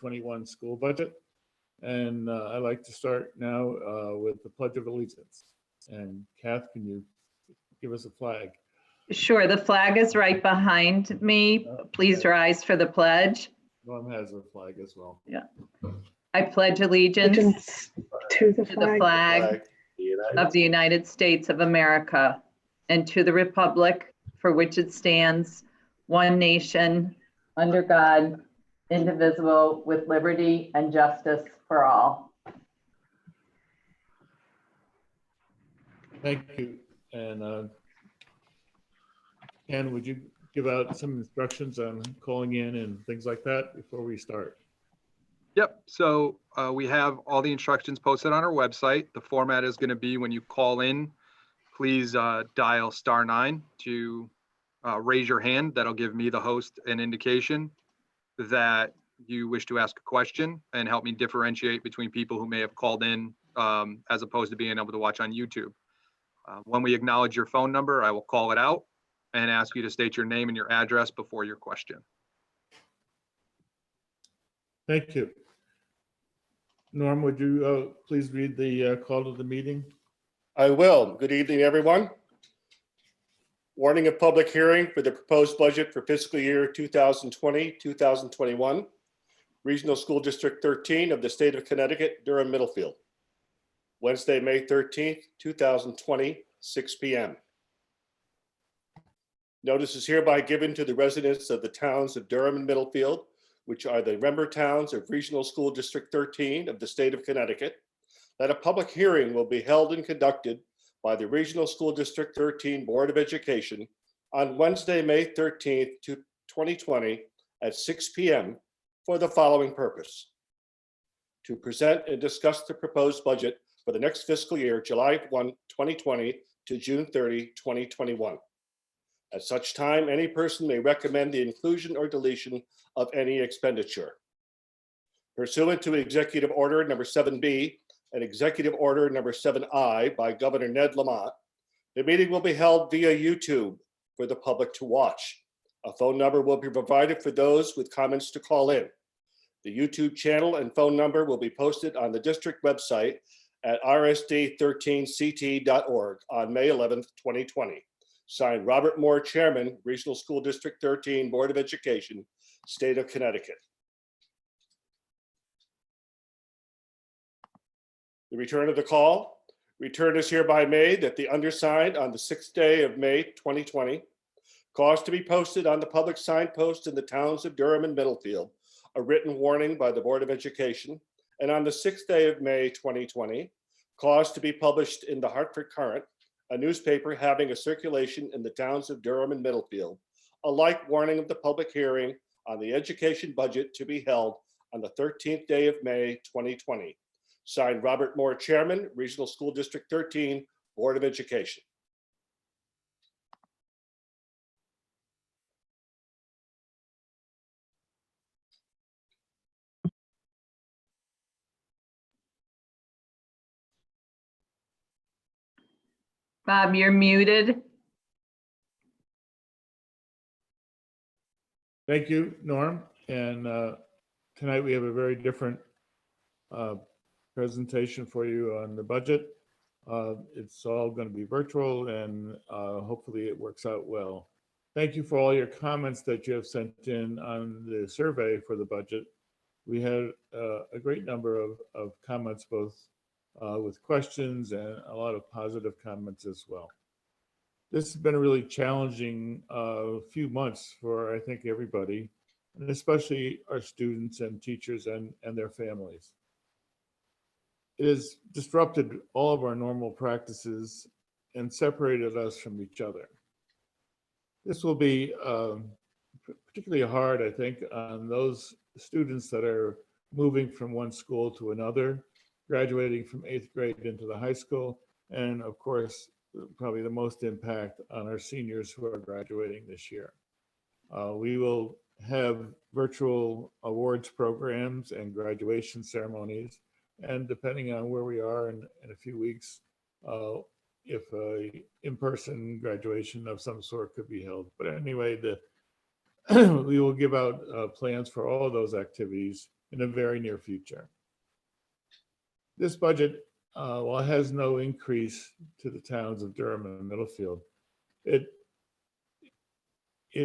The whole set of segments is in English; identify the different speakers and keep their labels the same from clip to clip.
Speaker 1: 2021 school budget. And I'd like to start now with the Pledge of Allegiance. And Kath, can you give us a flag?
Speaker 2: Sure, the flag is right behind me. Please rise for the pledge.
Speaker 1: Norm has a flag as well.
Speaker 2: Yeah. I pledge allegiance
Speaker 3: to the
Speaker 2: flag of the United States of America and to the republic for which it stands, one nation, under God, indivisible, with liberty and justice for all.
Speaker 1: Thank you. And Ken, would you give out some instructions on calling in and things like that before we start?
Speaker 4: Yep. So we have all the instructions posted on our website. The format is going to be when you call in, please dial *9 to raise your hand. That'll give me, the host, an indication that you wish to ask a question and help me differentiate between people who may have called in as opposed to being able to watch on YouTube. When we acknowledge your phone number, I will call it out and ask you to state your name and your address before your question.
Speaker 1: Thank you. Norm, would you please read the call to the meeting?
Speaker 5: I will. Good evening, everyone. Warning of public hearing for the proposed budget for fiscal year 2020-2021, Regional School District 13 of the state of Connecticut, Durham Middlefield. Wednesday, May 13th, 2020, 6 p.m. Notice is hereby given to the residents of the towns of Durham and Middlefield, which are the member towns of Regional School District 13 of the state of Connecticut, that a public hearing will be held and conducted by the Regional School District 13 Board of Education on Wednesday, May 13th, 2020 at 6 p.m. for the following purpose: to present and discuss the proposed budget for the next fiscal year, July 1, 2020 to June 30, 2021. At such time, any person may recommend the inclusion or deletion of any expenditure. Pursuant to Executive Order Number 7B and Executive Order Number 7I by Governor Ned Lamont, the meeting will be held via YouTube for the public to watch. A phone number will be provided for those with comments to call in. The YouTube channel and phone number will be posted on the district website at RSD13ct.org on May 11th, 2020. Signed, Robert Moore, Chairman, Regional School District 13, Board of Education, State of Connecticut. The return of the call. Return is hereby made that the undersigned on the 6th day of May 2020 caused to be posted on the public signpost in the towns of Durham and Middlefield a written warning by the Board of Education, and on the 6th day of May 2020 caused to be published in the Hartford Current, a newspaper having a circulation in the towns of Durham and Middlefield, a like warning of the public hearing on the education budget to be held on the 13th day of May 2020. Signed, Robert Moore, Chairman, Regional School District 13, Board of Education.
Speaker 2: Bob, you're muted.
Speaker 1: Thank you, Norm. And tonight we have a very different presentation for you on the budget. It's all going to be virtual, and hopefully it works out well. Thank you for all your comments that you have sent in on the survey for the budget. We had a great number of comments, both with questions and a lot of positive comments as well. This has been a really challenging few months for, I think, everybody, and especially our students and teachers and their families. It has disrupted all of our normal practices and separated us from each other. This will be particularly hard, I think, on those students that are moving from one school to another, graduating from 8th grade into the high school, and of course, probably the most impact on our seniors who are graduating this year. We will have virtual awards programs and graduation ceremonies, and depending on where we are in a few weeks, if a in-person graduation of some sort could be held. But anyway, we will give out plans for all of those activities in the very near future. This budget, while it has no increase to the towns of Durham and Middlefield, it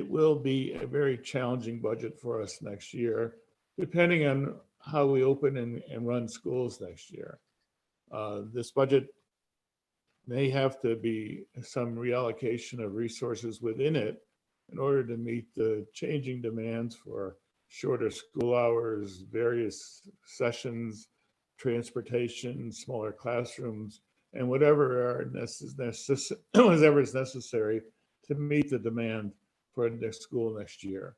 Speaker 1: will be a very challenging budget for us next year, depending on how we open and run schools next year. This budget may have to be some reallocation of resources within it in order to meet the changing demands for shorter school hours, various sessions, transportation, smaller classrooms, and whatever is necessary to meet the demand for the school next year.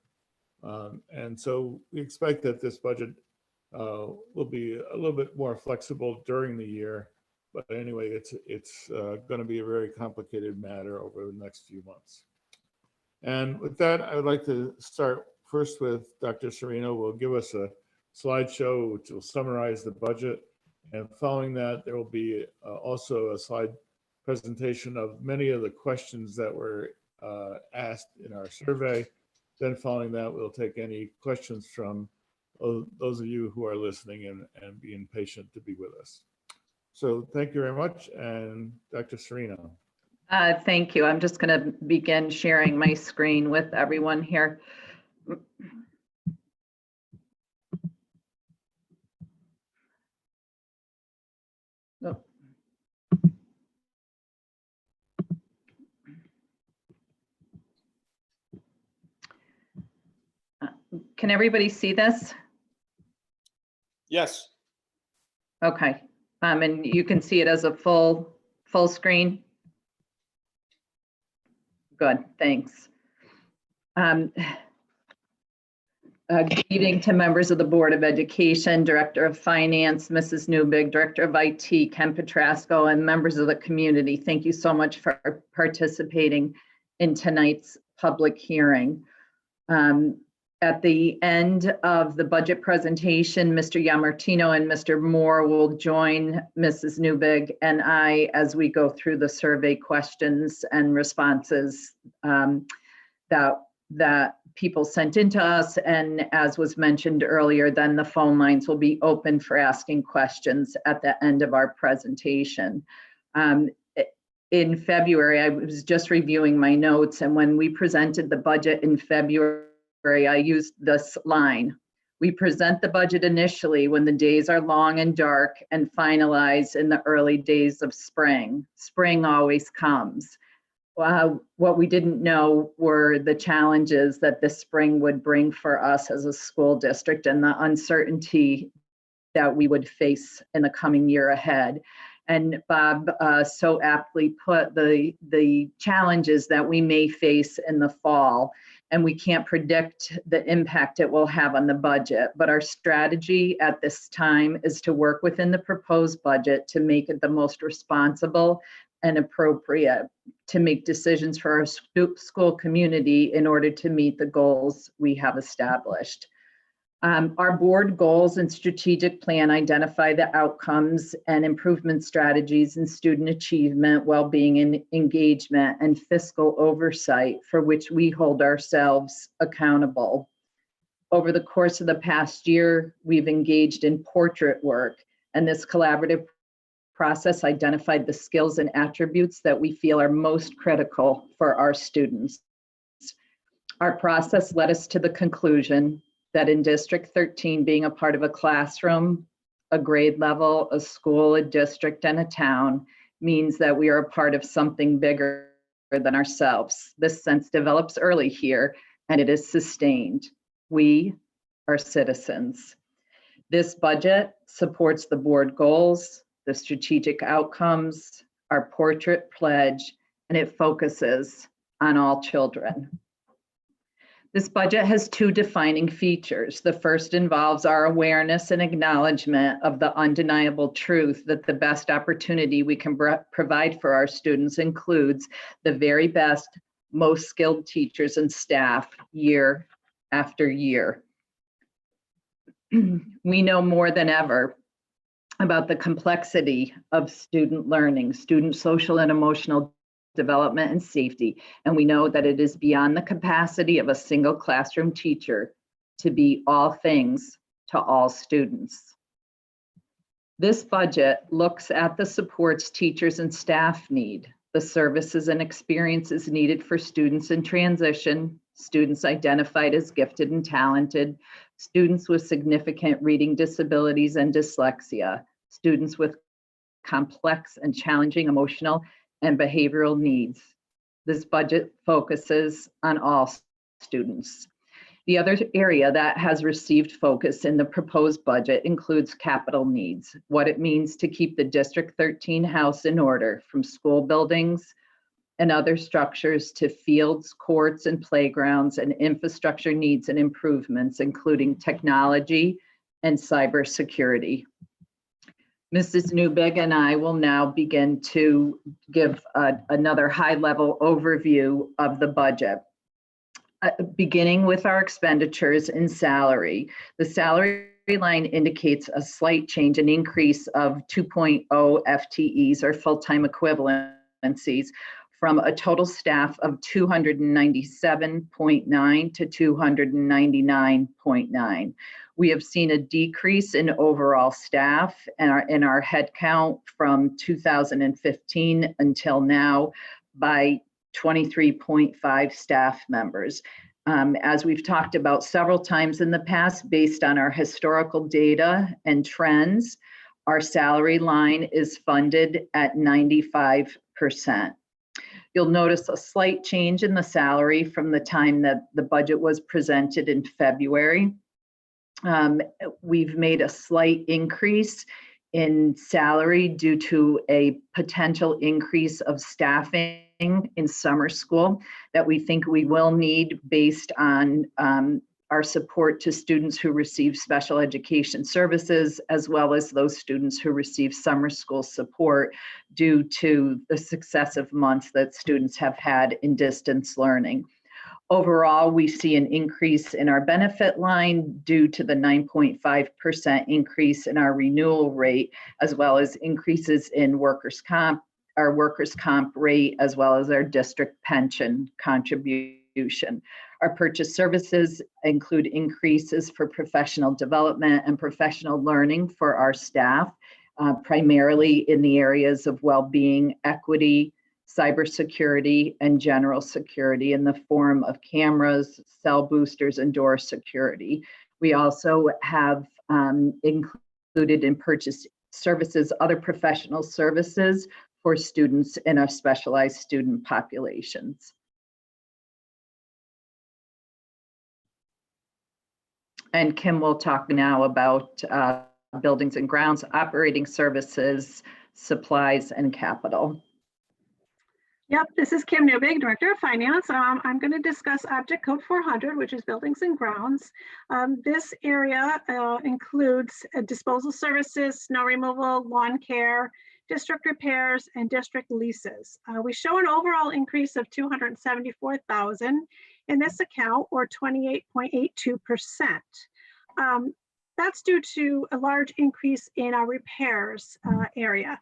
Speaker 1: And so we expect that this budget will be a little bit more flexible during the year. But anyway, it's going to be a very complicated matter over the next few months. And with that, I would like to start first with Dr. Serino, who will give us a slideshow which will summarize the budget. And following that, there will be also a slide presentation of many of the questions that were asked in our survey. Then following that, we'll take any questions from those of you who are listening and being patient to be with us. So thank you very much. And Dr. Serino.
Speaker 2: Thank you. I'm just going to begin sharing my screen with everyone here. Oh. Can everybody see this?
Speaker 5: Yes.
Speaker 2: Okay. And you can see it as a full screen. Good, thanks. Good evening to members of the Board of Education, Director of Finance, Mrs. Newbig, Director of IT, Ken Petrasco, and members of the community. Thank you so much for participating in tonight's public hearing. At the end of the budget presentation, Mr. Yamartino and Mr. Moore will join Mrs. Newbig and I as we go through the survey questions and responses that people sent into us. And as was mentioned earlier, then the phone lines will be open for asking questions at the end of our presentation. In February, I was just reviewing my notes, and when we presented the budget in February, I used this line: we present the budget initially when the days are long and dark and finalize in the early days of spring. Spring always comes. What we didn't know were the challenges that this spring would bring for us as a school district and the uncertainty that we would face in the coming year ahead. And Bob so aptly put the challenges that we may face in the fall, and we can't predict the impact it will have on the budget. But our strategy at this time is to work within the proposed budget to make it the most responsible and appropriate to make decisions for our school community in order to meet the goals we have established. Our board goals and strategic plan identify the outcomes and improvement strategies in student achievement, well-being, and engagement, and fiscal oversight for which we hold ourselves accountable. Over the course of the past year, we've engaged in portrait work, and this collaborative process identified the skills and attributes that we feel are most critical for our students. Our process led us to the conclusion that in District 13, being a part of a classroom, a grade level, a school, a district, and a town means that we are a part of something bigger than ourselves. This sense develops early here, and it is sustained. We are citizens. This budget supports the board goals, the strategic outcomes, our portrait pledge, and it focuses on all children. This budget has two defining features. The first involves our awareness and acknowledgement of the undeniable truth that the best opportunity we can provide for our students includes the very best, most skilled teachers and staff year after year. We know more than ever about the complexity of student learning, student social and emotional development and safety, and we know that it is beyond the capacity of a single classroom teacher to be all things to all students. This budget looks at the supports teachers and staff need, the services and experiences needed for students in transition, students identified as gifted and talented, students with significant reading disabilities and dyslexia, students with complex and challenging emotional and behavioral needs. This budget focuses on all students. The other area that has received focus in the proposed budget includes capital needs, what it means to keep the District 13 house in order, from school buildings and other structures to fields, courts, and playgrounds, and infrastructure needs and improvements, including technology and cybersecurity. Mrs. Newbig and I will now begin to give another high-level overview of the budget. Beginning with our expenditures in salary. The salary line indicates a slight change, an increase of 2.0 FTEs or full-time equivalencies from a total staff of 297.9 to 299.9. We have seen a decrease in overall staff and in our headcount from 2015 until now by 23.5 staff members. As we've talked about several times in the past, based on our historical data and trends, our salary line is funded at 95%. You'll notice a slight change in the salary from the time that the budget was presented in February. We've made a slight increase in salary due to a potential increase of staffing in summer school that we think we will need based on our support to students who receive special education services, as well as those students who receive summer school support due to the successive months that students have had in distance learning. Overall, we see an increase in our benefit line due to the 9.5% increase in our renewal rate, as well as increases in workers' comp, our workers' comp rate, as well as our district pension contribution. Our purchase services include increases for professional development and professional learning for our staff, primarily in the areas of well-being, equity, cybersecurity, and general security in the form of cameras, cell boosters, and door security. We also have included in purchase services other professional services for students in our specialized student populations. And Kim will talk now about buildings and grounds, operating services, supplies, and capital.
Speaker 3: Yep, this is Kim Newbig, Director of Finance. I'm going to discuss Object Code 400, which is buildings and grounds. This area includes disposal services, snow removal, lawn care, district repairs, and district leases. We show an overall increase of $274,000 in this account, or 28.82%. That's due to a large increase in our repairs area.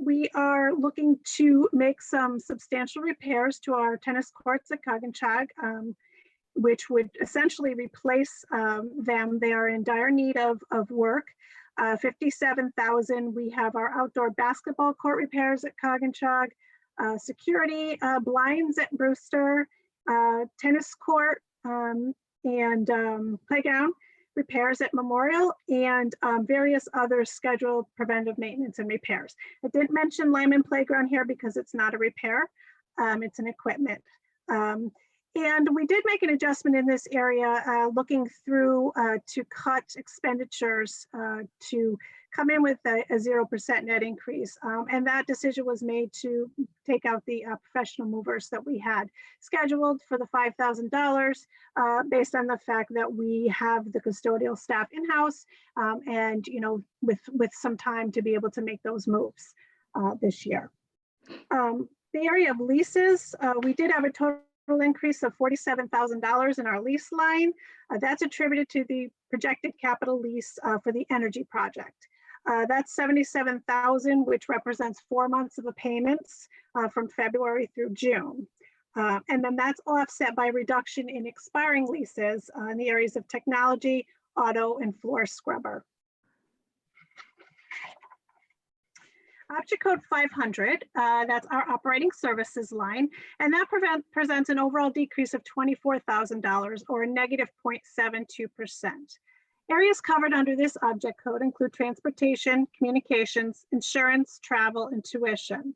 Speaker 3: We are looking to make some substantial repairs to our tennis courts at Coginchaug, which would essentially replace them. They are in dire need of work. $57,000. We have our outdoor basketball court repairs at Coginchaug, security, blinds at Brewster, tennis court, and playground repairs at Memorial, and various other scheduled preventive maintenance and repairs. I didn't mention Lyman Playground here because it's not a repair, it's an equipment. And we did make an adjustment in this area, looking through to cut expenditures to come in with a 0% net increase. And that decision was made to take out the professional movers that we had scheduled for the $5,000 based on the fact that we have the custodial staff in-house and, you know, with some time to be able to make those moves this year. The area of leases, we did have a total increase of $47,000 in our lease line. That's attributed to the projected capital lease for the energy project. That's $77,000, which represents 4 months of the payments from February through June. And then that's offset by reduction in expiring leases in the areas of technology, auto and floor scrubber. Object code 500, that's our operating services line, and that presents an overall decrease of $24,000 or a negative 0.72%. Areas covered under this object code include transportation, communications, insurance, travel, and tuition.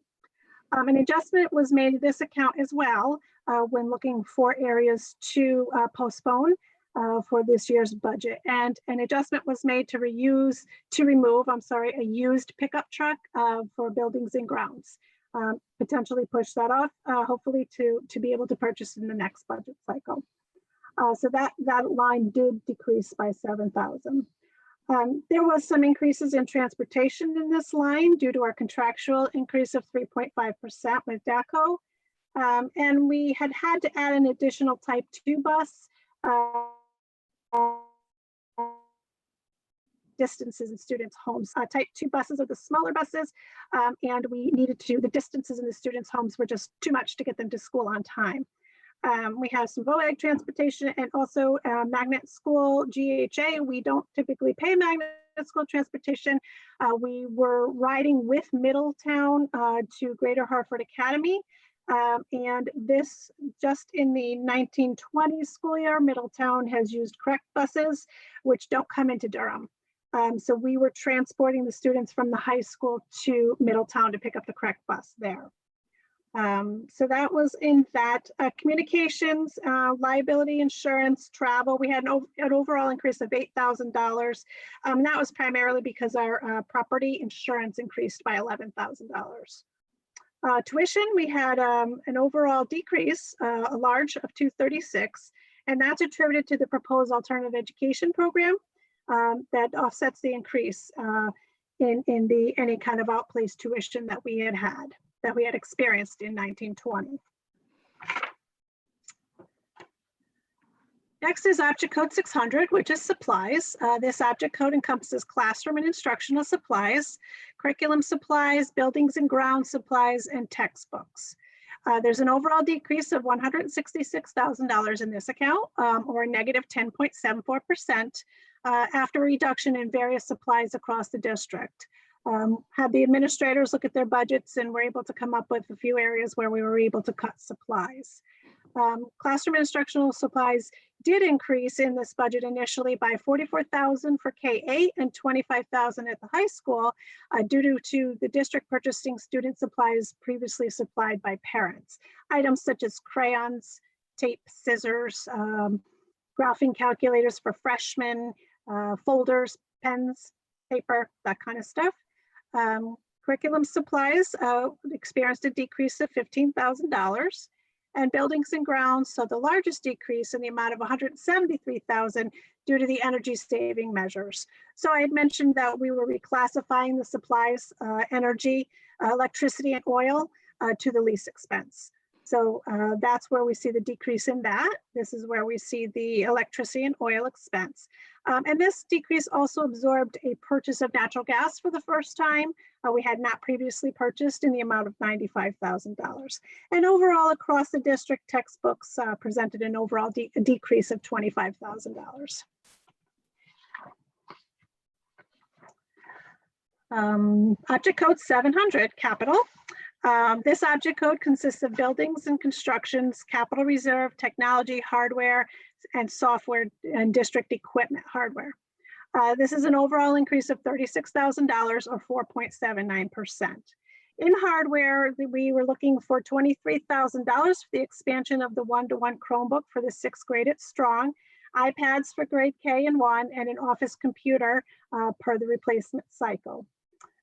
Speaker 3: An adjustment was made to this account as well when looking for areas to postpone for this year's budget. And an adjustment was made to remove a used pickup truck for buildings and grounds. Potentially push that off, hopefully to be able to purchase in the next budget cycle. So that line did decrease by $7,000. There was some increases in transportation in this line due to our contractual increase of 3.5% with DACO. And we had to add an additional type 2 bus distances in students' homes. Type 2 buses are the smaller buses, and the distances in the students' homes were just too much to get them to school on time. We have some VOAG transportation and also magnet school GHA. We don't typically pay magnet school transportation. We were riding with Middletown to Greater Hartford Academy. And this, just in the 1920 school year, Middletown has used correct buses, which don't come into Durham. So we were transporting the students from the high school to Middletown to pick up the correct bus there. So that was in that. Communications, liability insurance, travel, we had an overall increase of $8,000. That was primarily because our property insurance increased by $11,000. Tuition, we had an overall decrease, a large of $236, and that's attributed to the proposed alternative education program that offsets the increase in any kind of outplaced tuition that we had experienced in 1920. Next is object code 600, which is supplies. This object code encompasses classroom and instructional supplies, curriculum supplies, buildings and grounds supplies, and textbooks. There's an overall decrease of $166,000 in this account, or a negative 10.74%, after a reduction in various supplies across the district. Had the administrators look at their budgets and were able to come up with a few areas where we were able to cut supplies. Classroom instructional supplies did increase in this budget initially by $44,000 for K-8 and $25,000 at the high school due to the district purchasing student supplies previously supplied by parents. Items such as crayons, tape, scissors, graphing calculators for freshmen, folders, pens, paper, that kind of stuff. Curriculum supplies experienced a decrease of $15,000. And buildings and grounds, so the largest decrease in the amount of $173,000 due to the energy saving measures. So I had mentioned that we were reclassifying the supplies, energy, electricity, and oil to the lease expense. So that's where we see the decrease in that. This is where we see the electricity and oil expense. And this decrease also absorbed a purchase of natural gas for the first time. We had not previously purchased in the amount of $95,000. And overall, across the district, textbooks presented an overall decrease of $25,000. Object code 700, capital. This object code consists of buildings and constructions, capital reserve, technology, hardware, and software, and district equipment hardware. This is an overall increase of $36,000 or 4.79%. In hardware, we were looking for $23,000 for the expansion of the one-to-one Chromebook for the 6th grade at Strong, iPads for grade K and 1, and an office computer per the replacement cycle.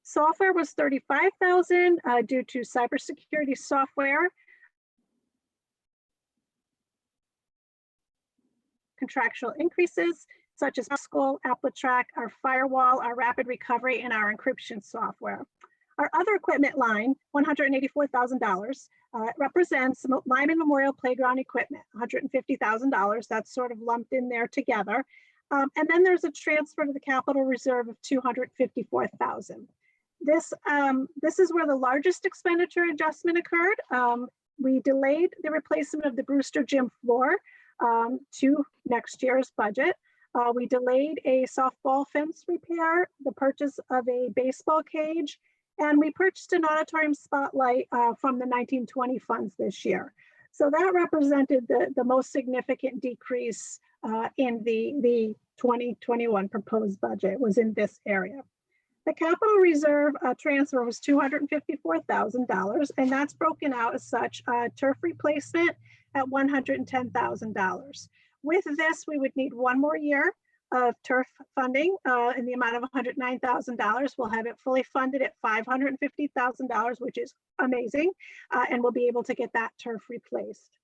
Speaker 3: Software was $35,000 due to cybersecurity software, contractual increases such as school, AppleTrack, our firewall, our rapid recovery, and our encryption software. Our other equipment line, $184,000, represents Lyman Memorial Playground equipment, $150,000. That's sort of lumped in there together. And then there's a transfer to the capital reserve of $254,000. This is where the largest expenditure adjustment occurred. We delayed the replacement of the Brewster Gym floor to next year's budget. We delayed a softball fence repair, the purchase of a baseball cage, and we purchased an auditorium spotlight from the 1920 funds this year. So that represented the most significant decrease in the 2021 proposed budget was in this area. The capital reserve transfer was $254,000, and that's broken out as such. Turf replacement at $110,000. With this, we would need one more year of turf funding in the amount of $109,000. We'll have it fully funded at $550,000, which is amazing, and we'll be able to get that turf replaced.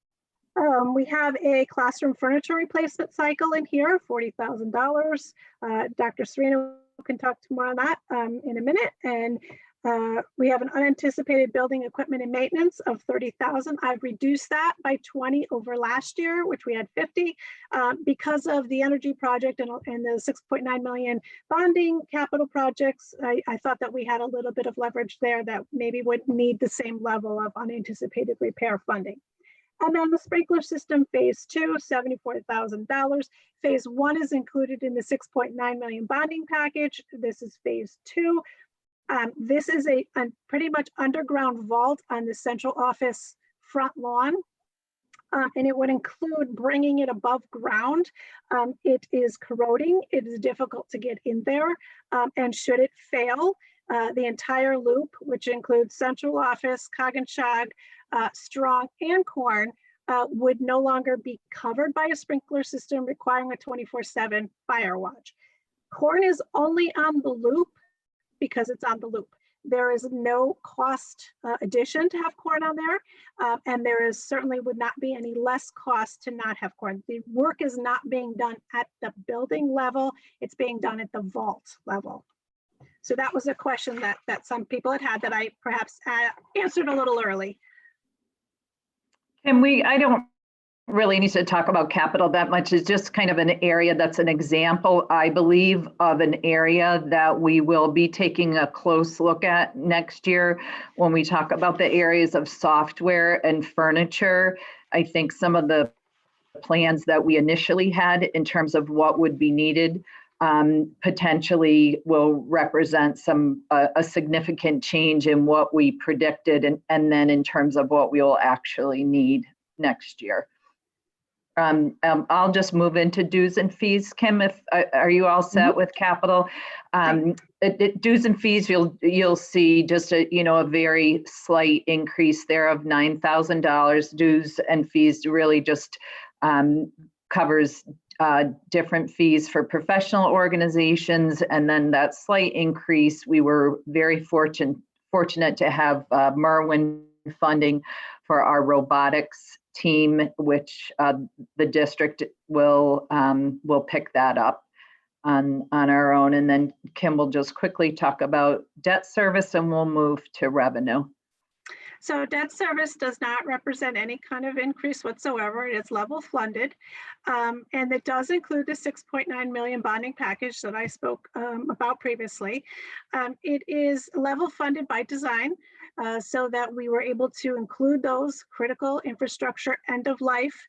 Speaker 3: We have a classroom furniture replacement cycle in here, $40,000. Dr. Serena can talk more on that in a minute. And we have an unanticipated building equipment and maintenance of $30,000. I've reduced that by 20 over last year, which we had 50, because of the energy project and the 6.9 million bonding capital projects. I thought that we had a little bit of leverage there that maybe would need the same level of unanticipated repair funding. And then the sprinkler system phase 2, $74,000. Phase 1 is included in the 6.9 million bonding package. This is phase 2. This is a pretty much underground vault on the central office front lawn. And it would include bringing it above ground. It is corroding. It is difficult to get in there. And should it fail, the entire loop, which includes central office, Coggins-Shog, Strong, and Corn, would no longer be covered by a sprinkler system requiring a 24/7 fire watch. Corn is only on the loop because it's on the loop. There is no cost addition to have corn on there, and there is certainly would not be any less cost to not have corn. The work is not being done at the building level, it's being done at the vault level. So that was a question that some people had that I perhaps answered a little early.
Speaker 2: And I don't really need to talk about capital that much. It's just kind of an area that's an example, I believe, of an area that we will be taking a close look at next year when we talk about the areas of software and furniture. I think some of the plans that we initially had in terms of what would be needed potentially will represent a significant change in what we predicted and then in terms of what we will actually need next year. I'll just move into dues and fees. Kim, are you all set with capital? Dues and fees, you'll see just a very slight increase there of $9,000. Dues and fees really just covers different fees for professional organizations, and then that slight increase, we were very fortunate to have Merwin funding for our robotics team, which the district will pick that up on our own. And then Kim will just quickly talk about debt service, and we'll move to revenue.
Speaker 3: So debt service does not represent any kind of increase whatsoever. It is level funded. And it does include the 6.9 million bonding package that I spoke about previously. It is level funded by design so that we were able to include those critical infrastructure end of life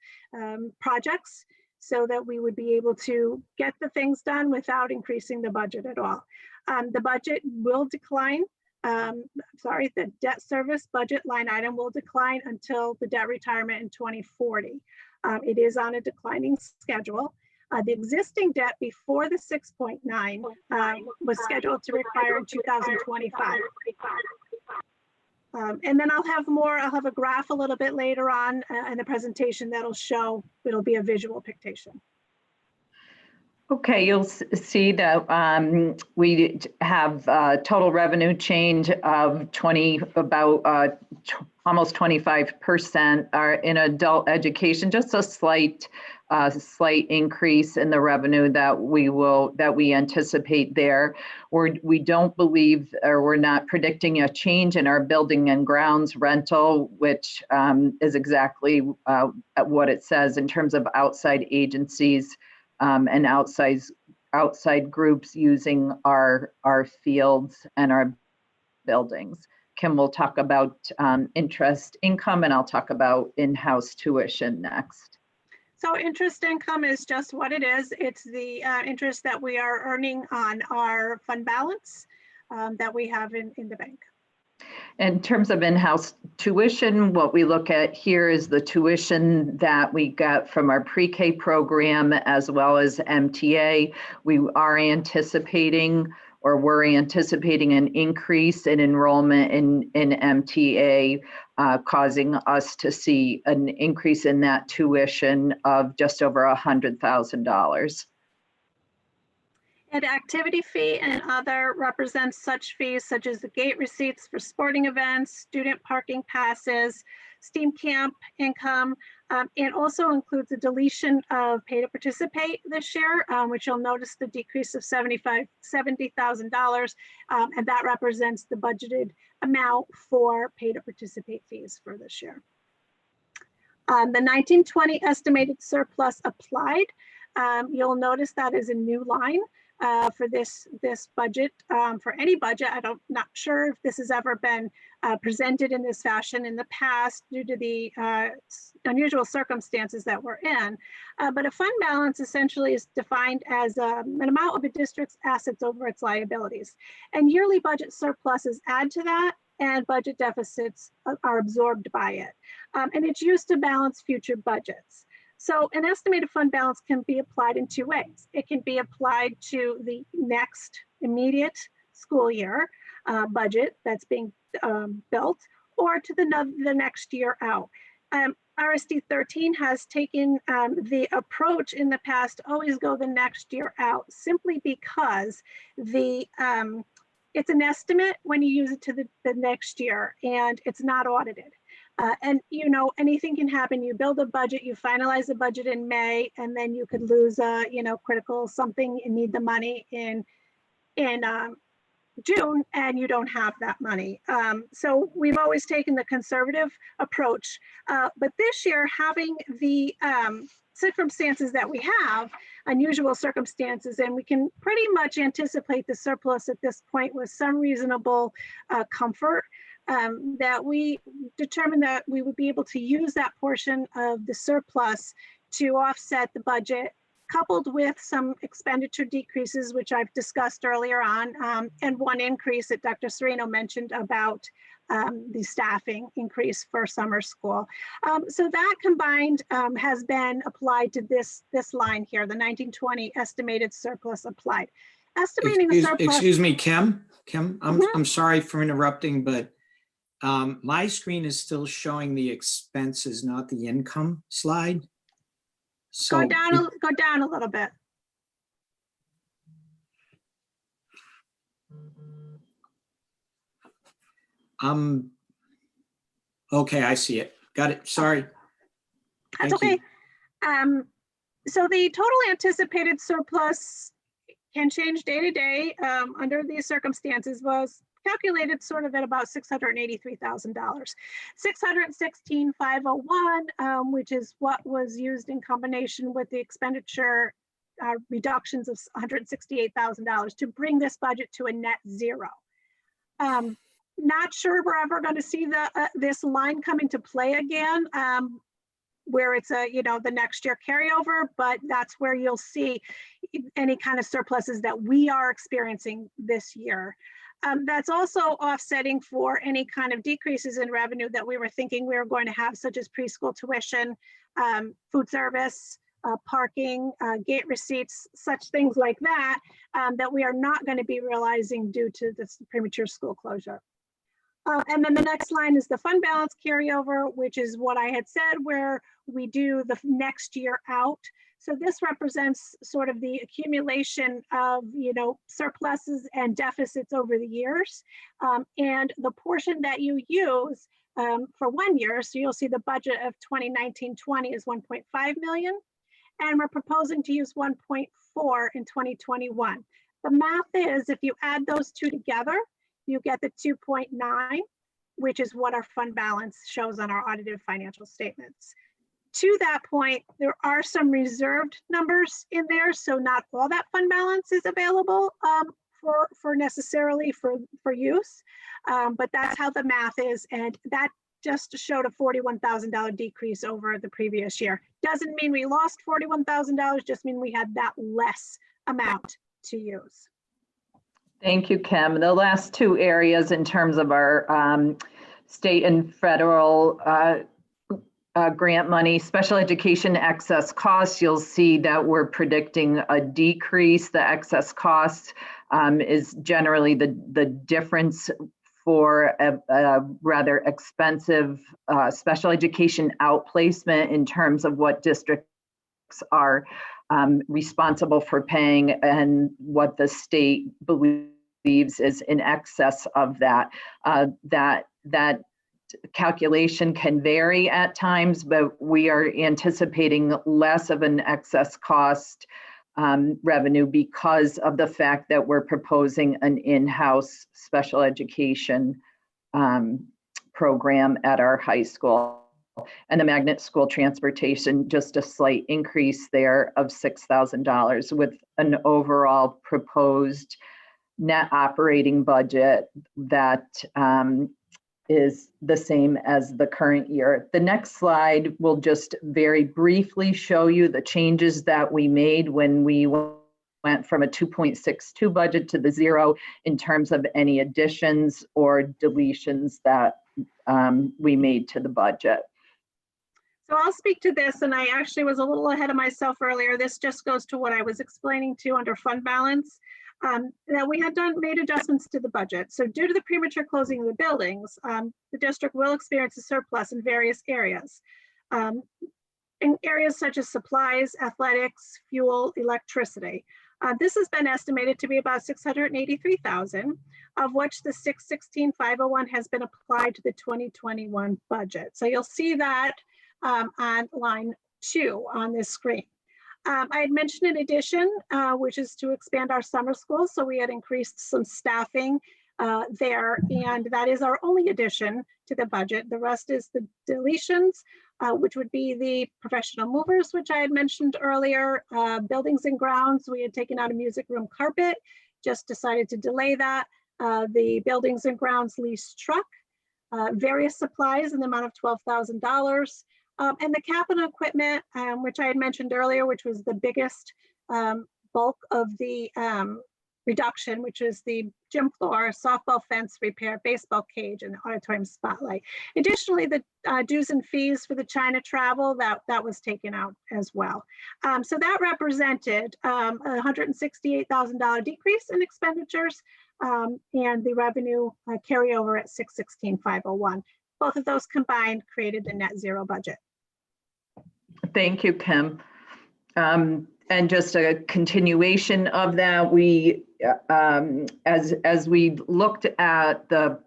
Speaker 3: projects so that we would be able to get the things done without increasing the budget at all. The budget will decline. The debt service budget line item will decline until the debt retirement in 2040. It is on a declining schedule. The existing debt before the 6.9 was scheduled to retire in 2025. And then I'll have a graph a little bit later on in the presentation that'll show, it'll be a visual pictation.
Speaker 2: Okay, you'll see that we have total revenue change of almost 25% are in adult education, just a slight increase in the revenue that we anticipate there. We don't believe, or we're not predicting a change in our building and grounds rental, which is exactly what it says in terms of outside agencies and outside groups using our fields and our buildings. Kim will talk about interest income, and I'll talk about in-house tuition next.
Speaker 3: So interest income is just what it is. It's the interest that we are earning on our fund balance that we have in the bank.
Speaker 2: In terms of in-house tuition, what we look at here is the tuition that we got from our pre-K program as well as MTA. We are anticipating, or we're anticipating, an increase in enrollment in MTA, causing us to see an increase in that tuition of just over $100,000.
Speaker 3: And activity fee and other represents such fees such as the gate receipts for sporting events, student parking passes, STEAM camp income. It also includes the deletion of pay to participate this year, which you'll notice the decrease of $70,000, and that represents the budgeted amount for pay to participate fees for this year. The 1920 estimated surplus applied, you'll notice that is a new line. For this budget, for any budget. I'm not sure if this has ever been presented in this fashion in the past due to the unusual circumstances that we're in. But a fund balance essentially is defined as an amount of a district's assets over its liabilities. And yearly budget surpluses add to that, and budget deficits are absorbed by it. And it's used to balance future budgets. So an estimated fund balance can be applied in two ways. It can be applied to the next immediate school year budget that's being built, or to the next year out. RSD13 has taken the approach in the past to always go the next year out, simply because it's an estimate when you use it to the next year, and it's not audited. And you know, anything can happen. You build a budget, you finalize the budget in May, and then you could lose a critical something and need the money in June, and you don't have that money. So we've always taken the conservative approach, but this year, having the circumstances that we have, unusual circumstances, and we can pretty much anticipate the surplus at this point with some reasonable comfort, that we determined that we would be able to use that portion of the surplus to offset the budget, coupled with some expenditure decreases, which I've discussed earlier on, and one increase that Dr. Serino mentioned about the staffing increase for summer school. So that combined has been applied to this line here, the 1920 estimated surplus applied. Estimating a surplus.
Speaker 6: Excuse me, Kim, I'm sorry for interrupting, but my screen is still showing the expenses, not the income slide. So
Speaker 3: Go down a little bit.
Speaker 6: Okay, I see it. Got it. Sorry.
Speaker 3: That's okay. So the total anticipated surplus can change day to day under these circumstances, was calculated sort of at about $683,000. $616,501, which is what was used in combination with the expenditure reductions of $168,000 to bring this budget to a net zero. Not sure we're ever going to see this line come into play again, where it's the next year carryover, but that's where you'll see any kind of surpluses that we are experiencing this year. That's also offsetting for any kind of decreases in revenue that we were thinking we were going to have, such as preschool tuition, food service, parking, gate receipts, such things like that, that we are not going to be realizing due to this premature school closure. And then the next line is the fund balance carryover, which is what I had said, where we do the next year out. So this represents sort of the accumulation of, surpluses and deficits over the years. And the portion that you use for 1 year, so you'll see the budget of 2019-20 is 1.5 million. And we're proposing to use 1.4 in 2021. The math is, if you add those two together, you get the 2.9, which is what our fund balance shows on our audited financial statements. To that point, there are some reserved numbers in there, so not all that fund balance is available for necessarily for use, but that's how the math is, and that just showed a $41,000 decrease over the previous year. Doesn't mean we lost $41,000, just mean we had that less amount to use.
Speaker 2: Thank you, Kim. The last two areas in terms of our state and federal grant money, special education excess costs, you'll see that we're predicting a decrease. The excess cost is generally the difference for a rather expensive special education outplacement in terms of what districts are responsible for paying and what the state believes is in excess of that. That calculation can vary at times, but we are anticipating less of an excess cost revenue because of the fact that we're proposing an in-house special education program at our high school. And the magnet school transportation, just a slight increase there of $6,000 with an overall proposed net operating budget that is the same as the current year. The next slide will just very briefly show you the changes that we made when we went from a 2.62 budget to the 0 in terms of any additions or deletions that we made to the budget.
Speaker 3: So I'll speak to this, and I actually was a little ahead of myself earlier. This just goes to what I was explaining to under fund balance, that we had made adjustments to the budget. So due to the premature closing of the buildings, the district will experience a surplus in various areas. In areas such as supplies, athletics, fuel, electricity. This has been estimated to be about $683,000, of which the $616,501 has been applied to the 2021 budget. So you'll see that on line 2 on this screen. I had mentioned an addition, which is to expand our summer school. So we had increased some staffing there, and that is our only addition to the budget. The rest is the deletions, which would be the professional movers, which I had mentioned earlier. Buildings and grounds, we had taken out a music room carpet, just decided to delay that. The buildings and grounds lease truck, various supplies in the amount of $12,000. And the capital equipment, which I had mentioned earlier, which was the biggest bulk of the reduction, which is the gym floor, softball fence repair, baseball cage, and auditorium spotlight. Additionally, the dues and fees for the China travel, that was taken out as well. So that represented a $168,000 decrease in expenditures, and the revenue carryover at $616,501. Both of those combined created the net zero budget.
Speaker 2: Thank you, Kim. And just a continuation of that, we, as we looked at the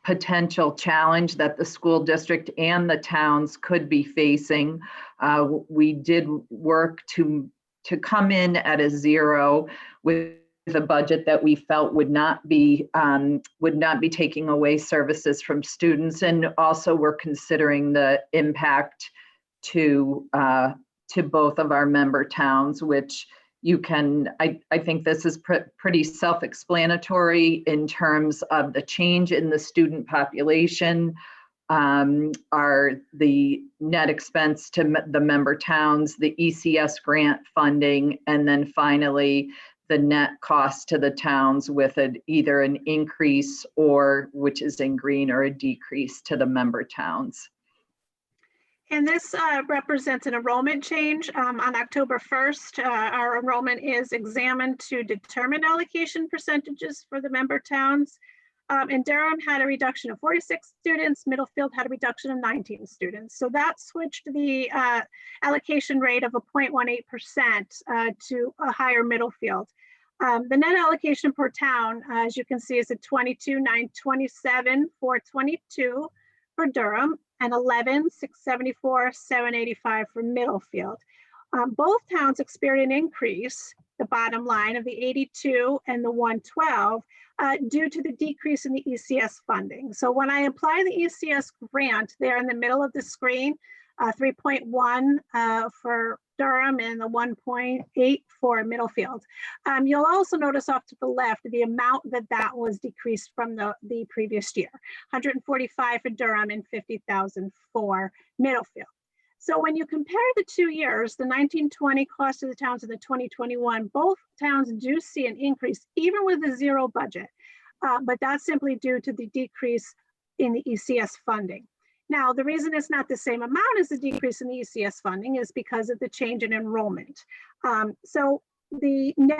Speaker 2: potential challenge that the school district and the towns could be facing, we did work to come in at a 0 with a budget that we felt would not be taking away services from students, and also we're considering the impact to both of our member towns, which you can, I think this is pretty self-explanatory in terms of the change in the student population, are the net expense to the member towns, the ECS grant funding, and then finally the net cost to the towns with either an increase or, which is in green, or a decrease to the member towns.
Speaker 3: And this represents an enrollment change. On October 1st, our enrollment is examined to determine allocation percentages for the member towns. And Durham had a reduction of 46 students, Middlefield had a reduction of 19 students. So that switched the allocation rate of a 0.18% to a higher Middlefield. The net allocation per town, as you can see, is at 22,927, 422 for Durham, and 11,674, 785 for Middlefield. Both towns experienced an increase, the bottom line, of the 82 and the 112 due to the decrease in the ECS funding. So when I apply the ECS grant there in the middle of the screen, 3.1 for Durham and the 1.8 for Middlefield. You'll also notice off to the left the amount that was decreased from the previous year, 145 for Durham and 50,000 for Middlefield. So when you compare the 2 years, the 1920 cost of the towns and the 2021, both towns do see an increase, even with a zero budget. But that's simply due to the decrease in the ECS funding. Now, the reason it's not the same amount as the decrease in the ECS funding is because of the change in enrollment. So the net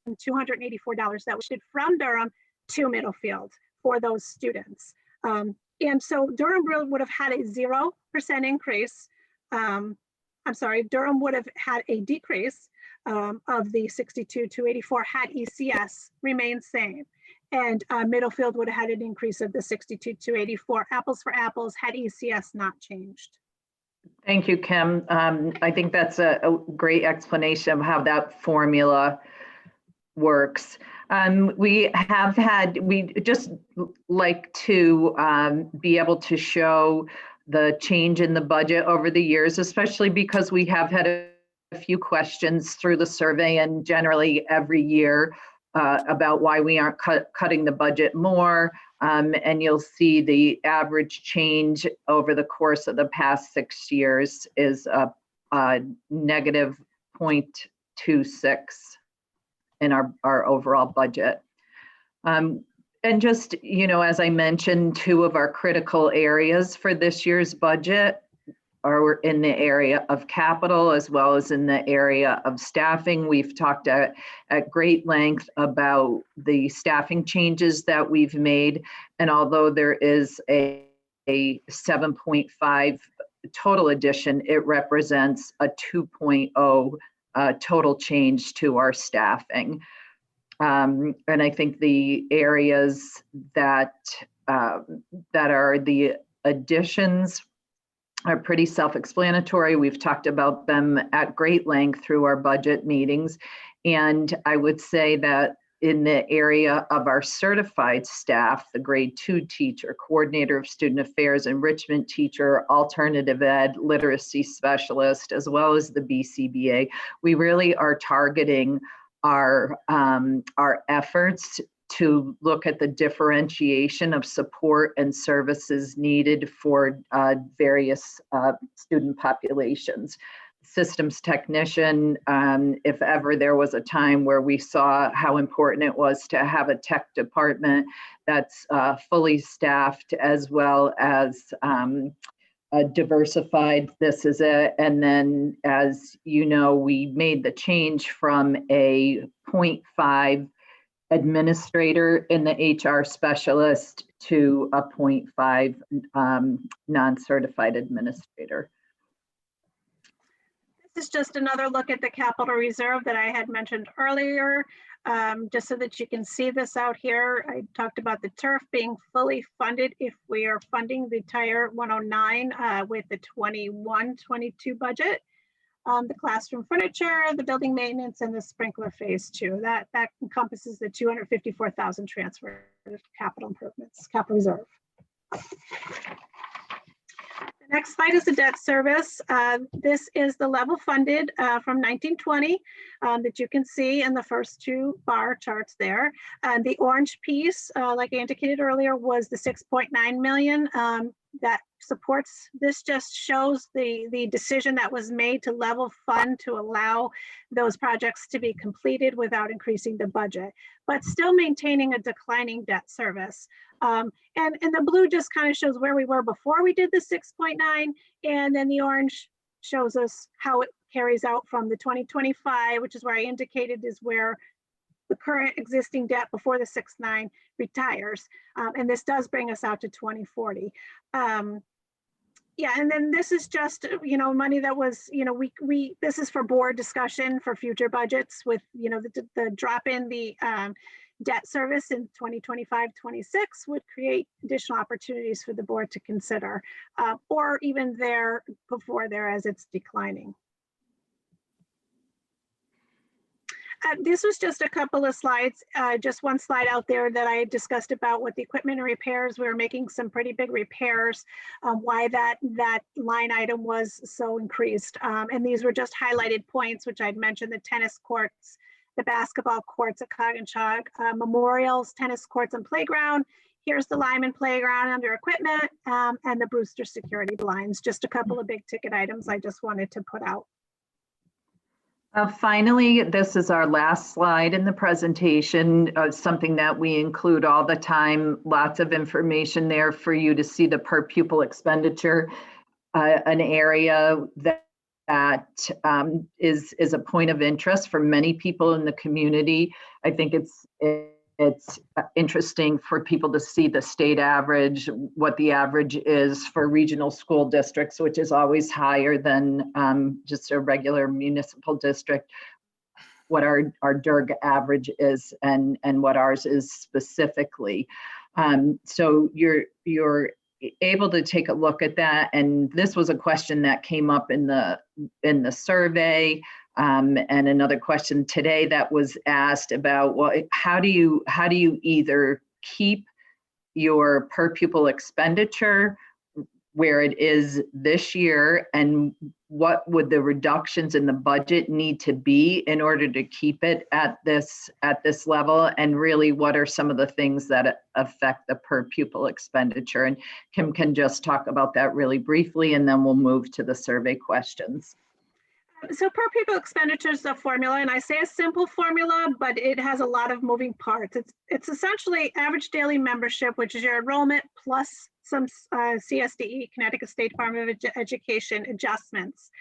Speaker 3: $284 that was from Durham to Middlefield for those students. And so Durham would have had a 0% increase. I'm sorry, Durham would have had a decrease of the 62,284 had ECS remained same. And Middlefield would have had an increase of the 62,284. Apples for apples had ECS not changed.
Speaker 2: Thank you, Kim. I think that's a great explanation of how that formula works. We just like to be able to show the change in the budget over the years, especially because we have had a few questions through the survey and generally every year about why we aren't cutting the budget more. And you'll see the average change over the course of the past 6 years is a negative 0.26 in our overall budget. And just, as I mentioned, 2 of our critical areas for this year's budget are in the area of capital as well as in the area of staffing. We've talked at great length about the staffing changes that we've made. And although there is a 7.5 total addition, it represents a 2.0 total change to our staffing. And I think the areas that are the additions are pretty self-explanatory. We've talked about them at great length through our budget meetings. And I would say that in the area of our certified staff, the grade 2 teacher, coordinator of student affairs, enrichment teacher, alternative ed, literacy specialist, as well as the BCBA, we really are targeting our efforts to look at the differentiation of support and services needed for various student populations. Systems technician, if ever there was a time where we saw how important it was to have a tech department that's fully staffed as well as diversified, this is it. And then, as you know, we made the change from a 0.5 administrator in the HR specialist to a 0.5 non-certified administrator.
Speaker 3: This is just another look at the capital reserve that I had mentioned earlier, just so that you can see this out here. I talked about the turf being fully funded if we are funding the entire 109 with the 21-22 budget. The classroom furniture, the building maintenance, and the sprinkler phase 2. That encompasses the 254,000 transfer capital improvements, capital reserve. The next slide is the debt service. This is the level funded from 1920 that you can see in the first 2 bar charts there. The orange piece, like I indicated earlier, was the 6.9 million that supports. This just shows the decision that was made to level fund to allow those projects to be completed without increasing the budget, but still maintaining a declining debt service. And the blue just kind of shows where we were before we did the 6.9, and then the orange shows us how it carries out from the 2025, which is where I indicated is where the current existing debt before the 6.9 retires. And this does bring us out to 2040. Yeah, and then this is just, money that was, this is for board discussion for future budgets with, the drop in the debt service in 2025-26 would create additional opportunities for the board to consider, or even before there as it's declining. This was just a couple of slides, just one slide out there that I discussed about what the equipment and repairs. We were making some pretty big repairs, why that line item was so increased. And these were just highlighted points, which I'd mentioned: the tennis courts, the basketball courts at Coggins, memorials, tennis courts and playground. Here's the Lyman playground under equipment, and the Brewster security blinds. Just a couple of big ticket items I just wanted to put out.
Speaker 2: Finally, this is our last slide in the presentation, something that we include all the time. Lots of information there for you to see the per pupil expenditure, an area that is a point of interest for many people in the community. I think it's interesting for people to see the state average, what the average is for regional school districts, which is always higher than just a regular municipal district, what our DERG average is and what ours is specifically. So you're able to take a look at that. And this was a question that came up in the survey. And another question today that was asked about, well, how do you either keep your per pupil expenditure where it is this year, and what would the reductions in the budget need to be in order to keep it at this level? And really, what are some of the things that affect the per pupil expenditure? And Kim can just talk about that really briefly, and then we'll move to the survey questions.
Speaker 3: So per pupil expenditure is a formula, and I say a simple formula, but it has a lot of moving parts. It's essentially average daily membership, which is your enrollment plus some CSDE, Connecticut State Department of Education adjustments,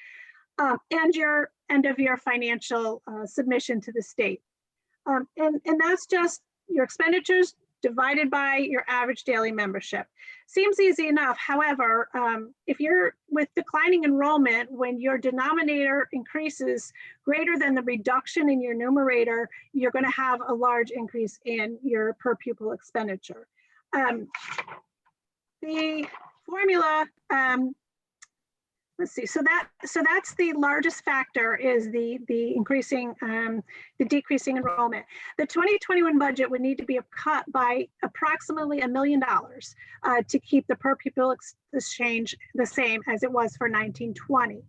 Speaker 3: and your end of year financial submission to the state. And that's just your expenditures divided by your average daily membership. Seems easy enough. However, if you're with declining enrollment, when your denominator increases greater than the reduction in your numerator, you're going to have a large increase in your per pupil expenditure. The formula, let's see. So that's the largest factor, is the decreasing enrollment. The 2021 budget would need to be cut by approximately $1 million to keep the per pupil exchange the same as it was for 1920.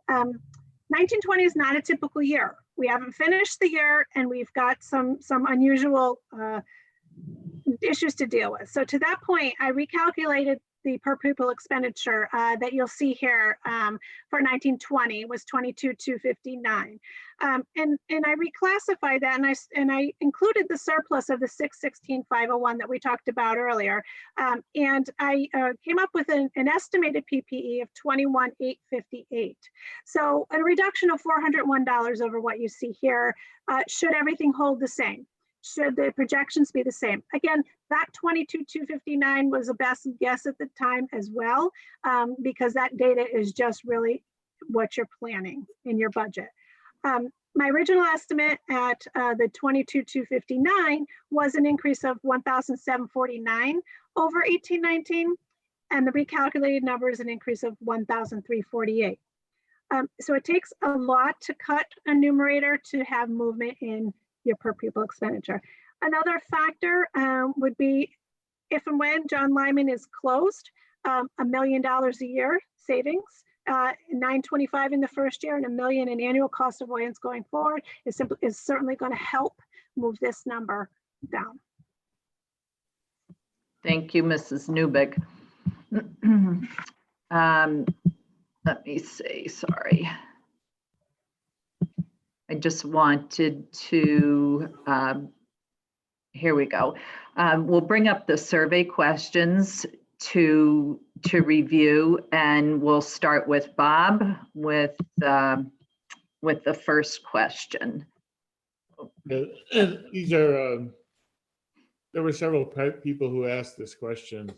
Speaker 3: 1920 is not a typical year. We haven't finished the year, and we've got some unusual issues to deal with. So to that point, I recalculated the per pupil expenditure that you'll see here for 1920 was $22,259, and I reclassified that, and I included the surplus of the 616,501 that we talked about earlier, and I came up with an estimated PPE of $21,858. So a reduction of $401 over what you see here, should everything hold the same. Should the projections be the same? Again, that $22,259 was a best guess at the time as well, because that data is just really what you're planning in your budget. My original estimate at the $22,259 was an increase of $1,749 over 1819, and the recalculated number is an increase of $1,348. So it takes a lot to cut a numerator to have movement in your per pupil expenditure. Another factor would be if and when John Lyman is closed, $1 million a year savings, $925 in the first year, and $1 million in annual cost avoidance going forward is certainly going to help move this number down.
Speaker 2: Thank you, Mrs. Newbig. Let me see, sorry. I just wanted to, here we go. We'll bring up the survey questions to review, and we'll start with Bob with the first question.
Speaker 1: These are, there were several people who asked this question.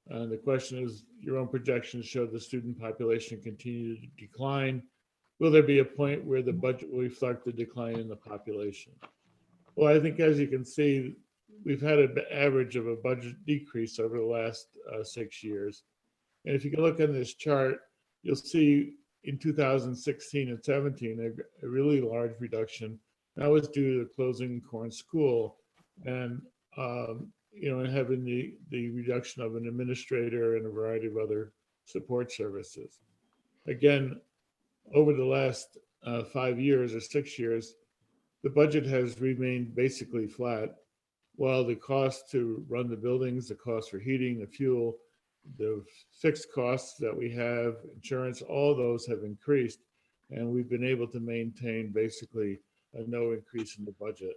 Speaker 1: The question is, your own projections show the student population continue to decline. Will there be a point where the budget will reflect the decline in the population? Well, I think, as you can see, we've had an average of a budget decrease over the last 6 years. And if you can look on this chart, you'll see in 2016 and 17, a really large reduction. That was due to closing Corn School and, and having the reduction of an administrator and a variety of other support services. Again, over the last 5 years or 6 years, the budget has remained basically flat, while the cost to run the buildings, the cost for heating, the fuel, the fixed costs that we have, insurance, all those have increased, and we've been able to maintain basically a no increase in the budget.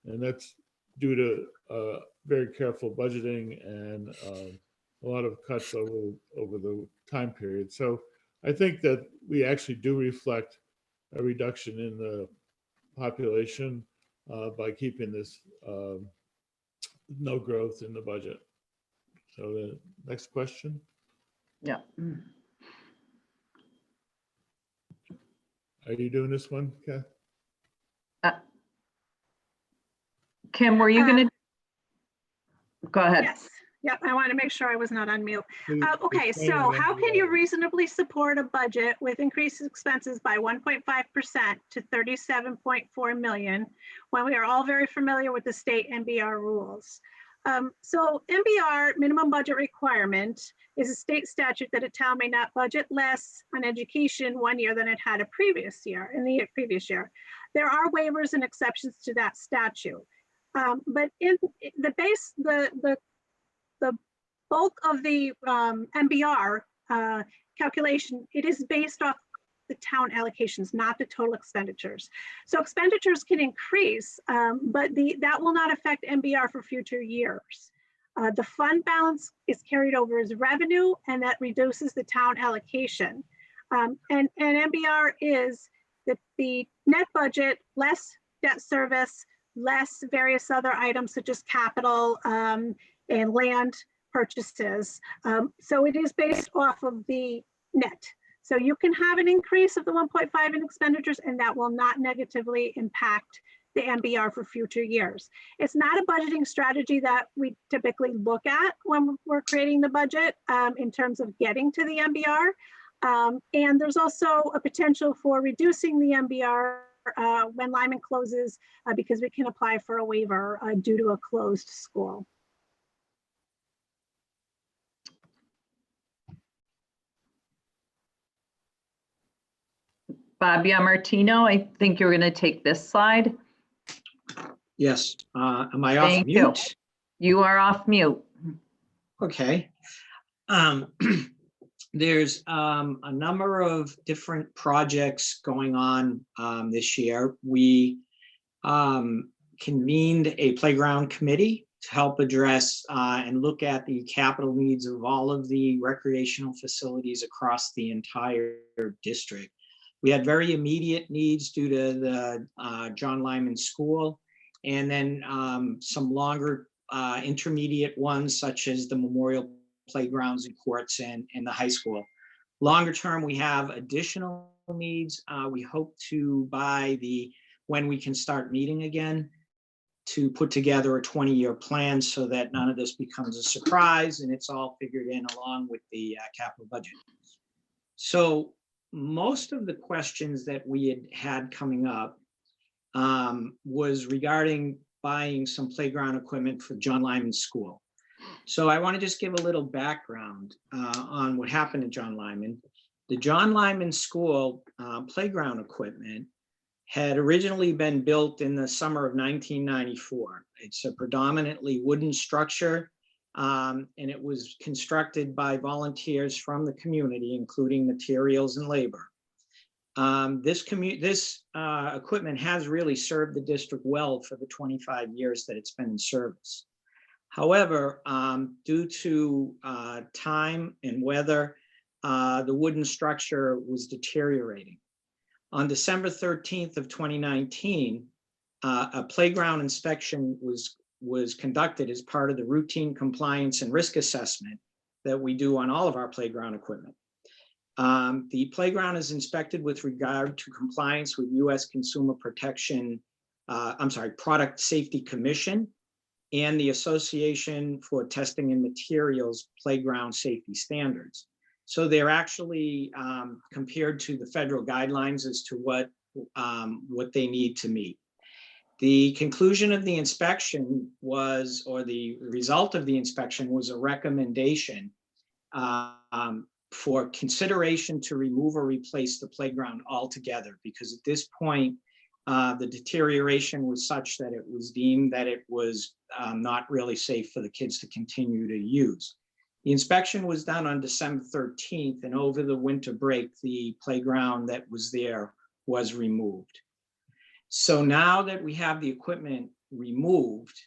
Speaker 1: And that's due to very careful budgeting and a lot of cuts over the time period. So I think that we actually do reflect a reduction in the population by keeping this no growth in the budget. So the next question.
Speaker 2: Yeah.
Speaker 1: Are you doing this one, Kath?
Speaker 2: Kim, were you going to? Go ahead.
Speaker 3: Yes. Yep, I want to make sure I was not on mute.
Speaker 1: Please
Speaker 3: Okay,
Speaker 1: explain
Speaker 3: so
Speaker 1: the
Speaker 3: how can you
Speaker 1: NPR.
Speaker 3: reasonably support a budget with increased expenses by 1.5% to 37.4 million when we are all very familiar with the state MBR rules? So MBR, minimum budget requirement, is a state statute that a town may not budget less on education 1 year than it had a previous year, in the previous year. There are waivers and exceptions to that statute. But in the base, the bulk of the MBR calculation, it is based off the town allocations, not the total expenditures. So expenditures can increase, but that will not affect MBR for future years. The fund balance is carried over as revenue, and that reduces the town allocation. And MBR is the net budget, less debt service, less various other items such as capital and land purchases. So it is based off of the net. So you can have an increase of the 1.5 in expenditures, and that will not negatively impact the MBR for future years. It's not a budgeting strategy that we typically look at when we're creating the budget in terms of getting to the MBR. And there's also a potential for reducing the MBR when Lyman closes because we can apply for a waiver due to a closed school.
Speaker 2: Bob Yamartino, I think you're going to take this slide.
Speaker 6: Yes, am I off
Speaker 2: Thank you.
Speaker 6: mute?
Speaker 2: You are off mute.
Speaker 6: Okay. There's a number of different projects going on this year. We convened a playground committee to help address and look at the capital needs of all of the recreational facilities across the entire district. We had very immediate needs due to the John Lyman School, and then some longer intermediate ones such as the Memorial Playgrounds and Courts and the high school. Longer term, we have additional needs. We hope to when we can start meeting again, to put together a 20-year plan so that none of this becomes a surprise and it's all figured in along with the capital budget. So most of the questions that we had coming up was regarding buying some playground equipment for John Lyman School. So I want to just give a little background on what happened at John Lyman. The John Lyman School playground equipment had originally been built in the summer of 1994. It's a predominantly wooden structure, and it was constructed by volunteers from the community, including materials and labor. This equipment has really served the district well for the 25 years that it's been in service. However, due to time and weather, the wooden structure was deteriorating. On December 13th of 2019, a playground inspection was conducted as part of the routine compliance and risk assessment that we do on all of our playground equipment. The playground is inspected with regard to compliance with U.S. Consumer Protection, Product Safety Commission and the Association for Testing and Materials Playground Safety Standards. So they're actually compared to the federal guidelines as to what they need to meet. The conclusion of the inspection was, or the result of the inspection was, a recommendation for consideration to remove or replace the playground altogether, because at this point, the deterioration was such that it was deemed that it was not really safe for the kids to continue to use. The inspection was done on December 13th, and over the winter break, the playground that was there was removed. So now that we have the equipment removed,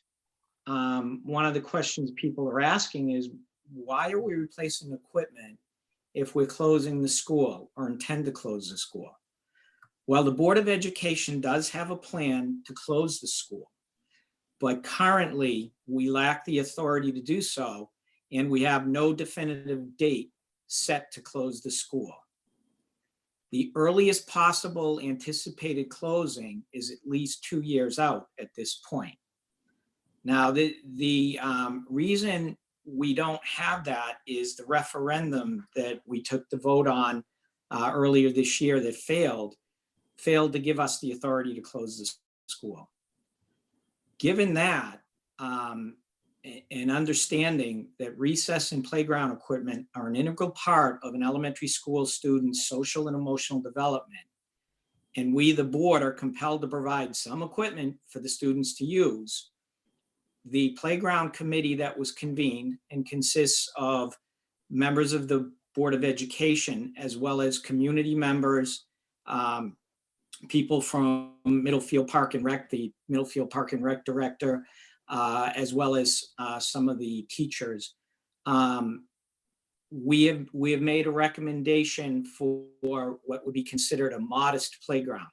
Speaker 6: one of the questions people are asking is, why are we replacing equipment if we're closing the school or intend to close the school? Well, the Board of Education does have a plan to close the school, but currently we lack the authority to do so, and we have no definitive date set to close the school. The earliest possible anticipated closing is at least 2 years out at this point. Now, the reason we don't have that is the referendum that we took the vote on earlier this year that failed to give us the authority to close the school. Given that, and understanding that recess and playground equipment are an integral part of an elementary school student's social and emotional development, and we, the board, are compelled to provide some equipment for the students to use, the playground committee that was convened and consists of members of the Board of Education, as well as community members, people from Middlefield Park and Rec, the Middlefield Park and Rec director, as well as some of the teachers. We have made a recommendation for what would be considered a modest playground.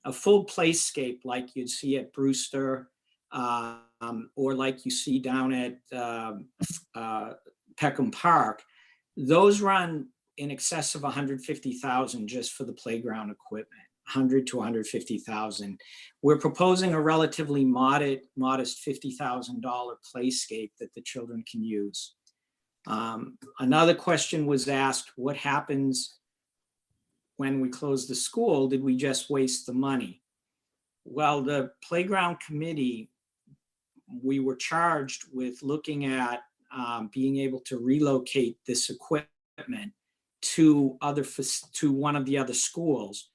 Speaker 6: A full playscape like you'd see at Brewster, or like you see down at Peckham Park, those run in excess of $150,000 just for the playground equipment. 100 to 150,000. We're proposing a relatively modest $50,000 playscape that the children can use. Another question was asked, what happens when we close the school? Did we just waste the money? Well, the playground committee, we were charged with looking at being able to relocate this equipment to one of the other schools,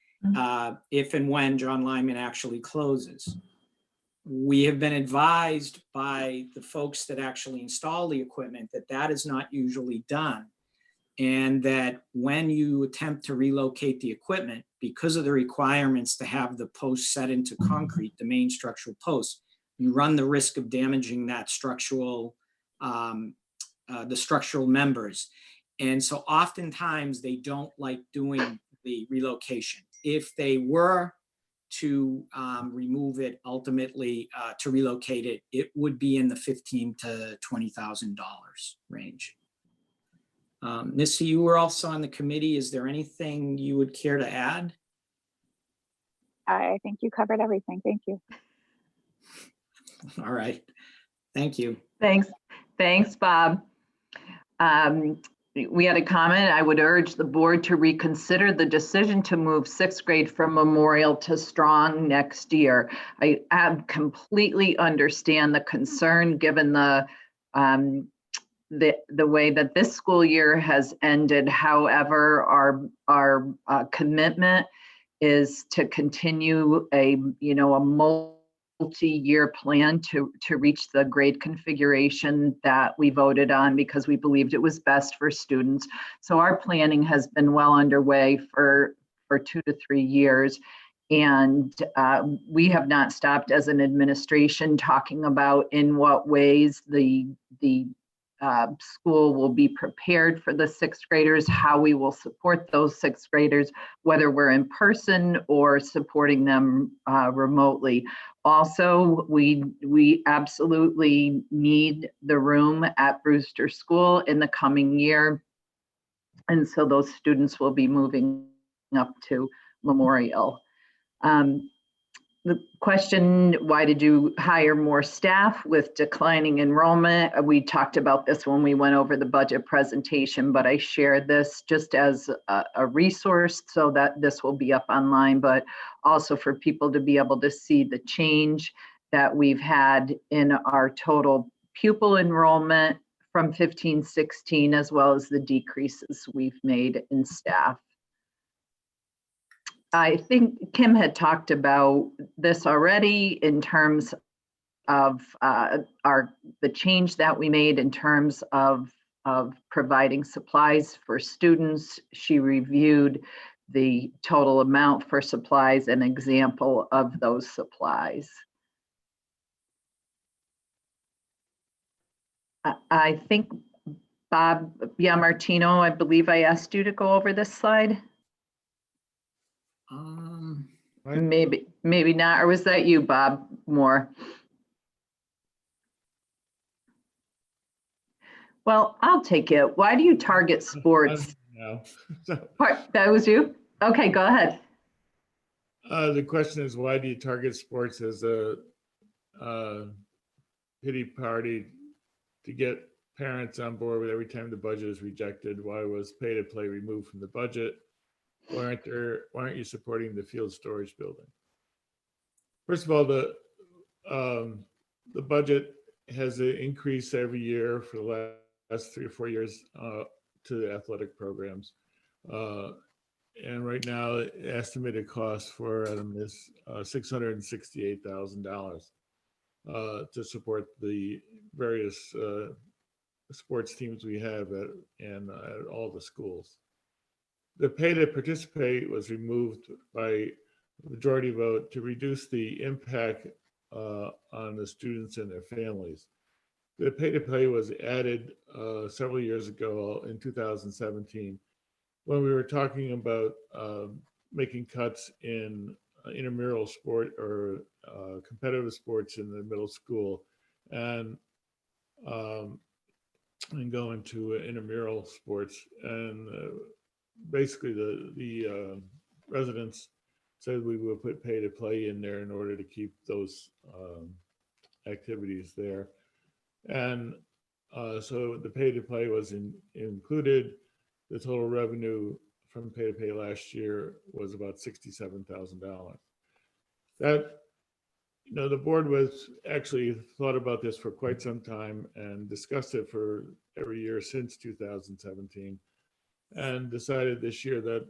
Speaker 6: if and when John Lyman actually closes. We have been advised by the folks that actually install the equipment that that is not usually done, and that when you attempt to relocate the equipment, because of the requirements to have the posts set into concrete, the main structural posts, you run the risk of damaging that structural, the structural members. And so oftentimes they don't like doing the relocation. If they were to remove it, ultimately to relocate it, it would be in the $15,000 to $20,000 range. Missy, you were also on the committee. Is there anything you would care to add?
Speaker 7: I think you covered everything. Thank you.
Speaker 6: All right. Thank you.
Speaker 2: Thanks, Bob. We had a comment. I would urge the board to reconsider the decision to move 6th grade from Memorial to Strong next year. I completely understand the concern given the way that this school year has ended. However, our commitment is to continue a multi-year plan to reach the grade configuration that we voted on because we believed it was best for students. So our planning has been well underway for 2 to 3 years. And we have not stopped as an administration talking about in what ways the school will be prepared for the 6th graders, how we will support those 6th graders, whether we're in person or supporting them remotely. Also, we absolutely need the room at Brewster School in the coming year. And so those students will be moving up to Memorial. The question, why did you hire more staff with declining enrollment? We talked about this when we went over the budget presentation, but I shared this just as a resource so that this will be up online, but also for people to be able to see the change that we've had in our total pupil enrollment from 15-16, as well as the decreases we've made in staff. I think Kim had talked about this already in terms of the change that we made in terms of providing supplies for students. She reviewed the total amount for supplies, an example of those supplies. I think Bob Martino, I believe I asked you to go over this slide. Maybe not, or was that you, Bob Moore? Well, I'll take it. Why do you target sports?
Speaker 1: No.
Speaker 2: That was you? Okay, go ahead.
Speaker 1: The question is, why do you target sports as a pity party to get parents on board with every time the budget is rejected? Why was pay to play removed from the budget? Why aren't you supporting the field storage building? First of all, the budget has an increase every year for the last 3 or 4 years to the athletic programs. And right now, the estimated cost for them is $668,000 to support the various sports teams we have at all the schools. The pay to participate was removed by majority vote to reduce the impact on the students and their families. The pay to play was added several years ago in 2017 when we were talking about making cuts in intramural sport or competitive sports in the middle school and going to intramural sports. And basically the residents said we would put pay to play in there in order to keep those activities there. And so the pay to play was included. The total revenue from pay to pay last year was about $67,000. That, the board was actually thought about this for quite some time and discussed it for every year since 2017, and decided this year that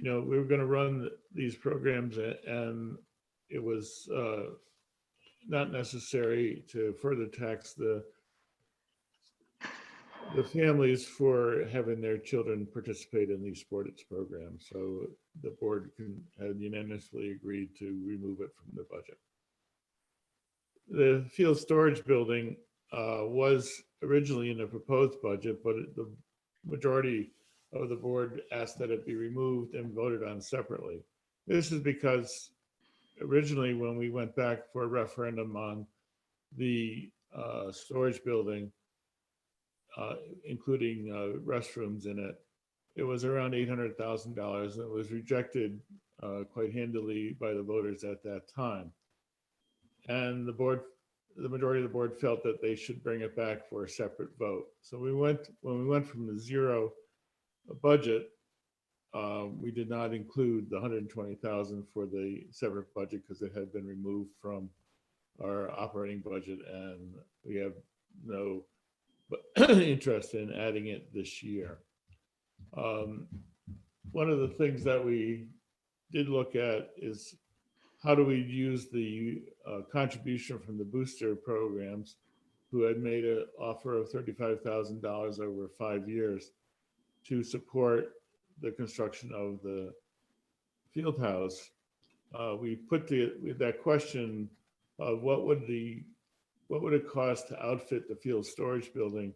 Speaker 1: we were going to run these programs, and it was not necessary to further tax the families for having their children participate in these sports programs. So the board had unanimously agreed to remove it from the budget. The field storage building was originally in the proposed budget, but the majority of the board asked that it be removed and voted on separately. This is because originally when we went back for a referendum on the storage building, including restrooms in it, it was around $800,000, and it was rejected quite handily by the voters at that time. And the majority of the board felt that they should bring it back for a separate vote. So when we went from the zero budget, we did not include the $120,000 for the separate budget because it had been removed from our operating budget, and we have no interest in adding it this year. One of the things that we did look at is how do we use the contribution from the booster programs, who had made an offer of $35,000 over 5 years to support the construction of the field house. We put that question of what would it cost to outfit the field storage building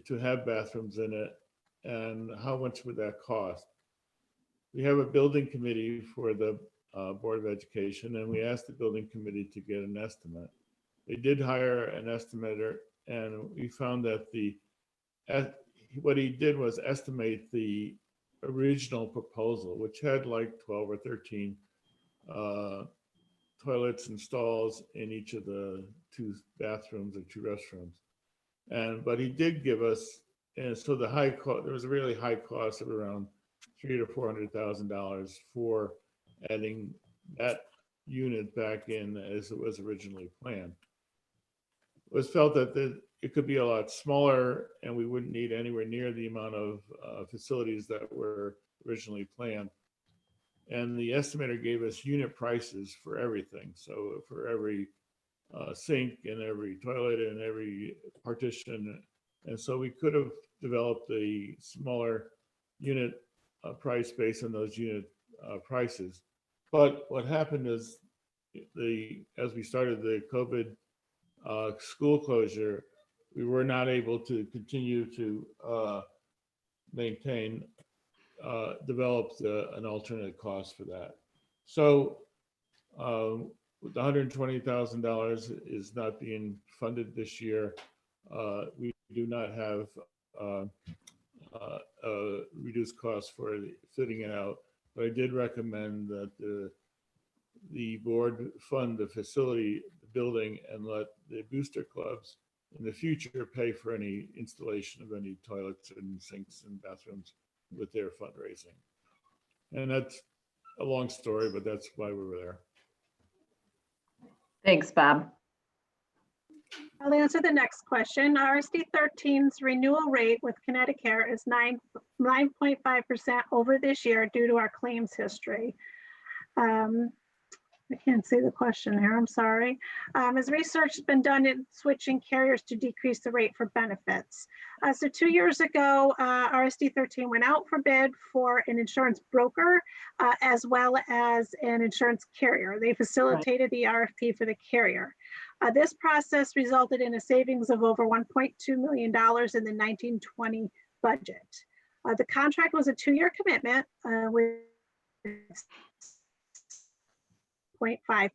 Speaker 1: to have bathrooms in it, and how much would that cost? We have a building committee for the Board of Education, and we asked the building committee to get an estimate. They did hire an estimator, and we found that what he did was estimate the original proposal, which had like 12 or 13 toilets and stalls in each of the 2 bathrooms or 2 restrooms. But he did give us, and so the high cost, there was a really high cost of around $300,000 to $400,000 for adding that unit back in as it was originally planned. It was felt that it could be a lot smaller and we wouldn't need anywhere near the amount of facilities that were originally planned. And the estimator gave us unit prices for everything. So for every sink and every toilet and every partition. And so we could have developed a smaller unit price based on those unit prices. But what happened is as we started the COVID school closure, we were not able to continue to develop an alternate cost for that. So the $120,000 is not being funded this year. We do not have reduced costs for fitting it out, but I did recommend that the board fund the facility, the building, and let the booster clubs in the future pay for any installation of any toilets and sinks and bathrooms with their fundraising. And that's a long story, but that's why we were there.
Speaker 2: Thanks, Bob.
Speaker 3: I'll answer the next question. RSD13's renewal rate with Connecticut is 9.5% over this year due to our claims history. I can't see the question here, I'm sorry. Has research been done in switching carriers to decrease the rate for benefits? So 2 years ago, RSD13 went out for bid for an insurance broker as well as an insurance carrier. They facilitated the RFP for the carrier. This process resulted in a savings of over $1.2 million in the 1920 budget. The contract was a 2-year commitment with 0.5%.